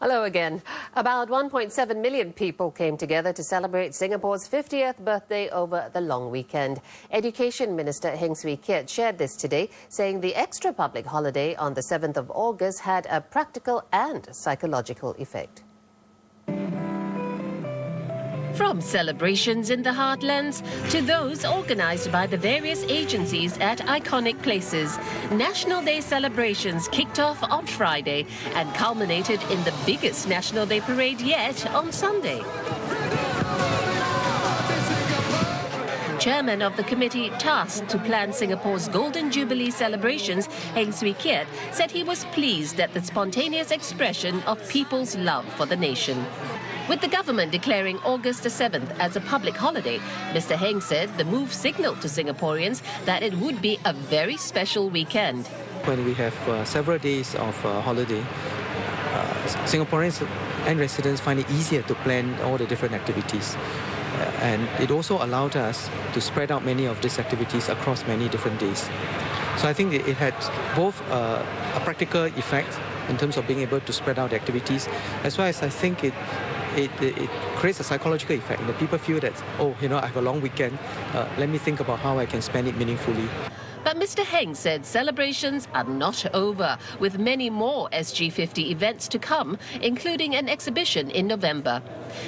Hello again. About 1.7 million people came together to celebrate Singapore's 50th birthday over the long weekend. Education Minister Heng Swee Keat shared this today, saying the extra public holiday on the 7th of August had a practical and psychological effect. From celebrations in the heartlands to those organised by the various agencies at iconic places, National Day celebrations kicked off on Friday and culminated in the biggest National Day parade yet on Sunday. Chairman of the committee tasked to plan Singapore's Golden Jubilee celebrations, Heng Swee Keat, said he was pleased at the spontaneous expression of people's love for the nation. With the government declaring August the 7th as a public holiday, Mr Heng said the move signalled to Singaporeans that it would be a very special weekend. When we have several days of holiday, Singaporeans and residents find it easier to plan all the different activities. And it also allowed us to spread out many of these activities across many different days. So I think it had both a practical effect in terms of being able to spread out the activities, as well as I think it creates a psychological effect. And the people feel that, oh, you know, I have a long weekend, let me think about how I can spend it meaningfully. But Mr Heng said celebrations are not over, with many more SG50 events to come, including an exhibition in November.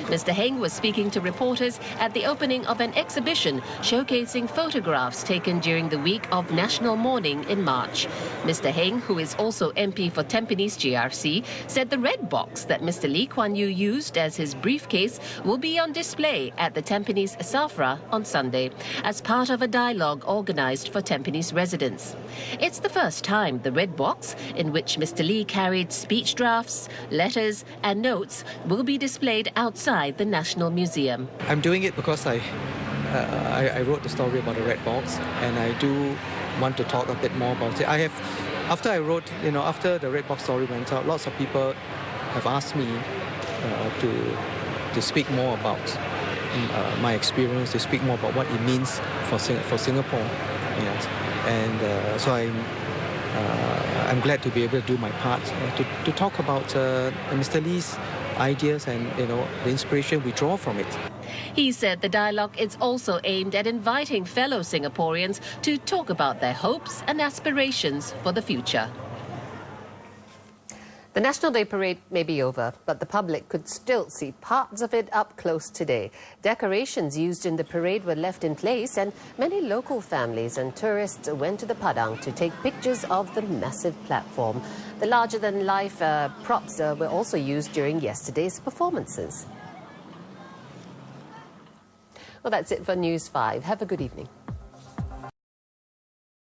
Mr Heng was speaking to reporters at the opening of an exhibition showcasing photographs taken during the week of National Mourning in March. Mr Heng, who is also MP for Tampines GRC, said the red box that Mr Lee Kuan Yew used as his briefcase will be on display at the Tampines SAFRA on Sunday as part of a dialogue organised for Tampines residents. It's the first time the red box, in which Mr Lee carried speech drafts, letters and notes, will be displayed outside the National Museum. I'm doing it because I wrote the story about the red box, and I do want to talk a bit more about it. After I wrote, after the red box story went out, lots of people have asked me to speak more about my experience, to speak more about what it means for Singapore. Yes. And so I'm glad to be able to do my part to talk about Mr. Lee's ideas and the inspiration we draw from it. He said the dialogue is also aimed at inviting fellow Singaporeans to talk about their hopes and aspirations for the future. The National Day parade may be over, but the public could still see parts of it up close today. Decorations used in the parade were left in place, and many local families and tourists went to the Padang to take pictures of the massive platform. The larger-than-life props were also used during yesterday's performances. Well, that's it for News 5. Have a good evening.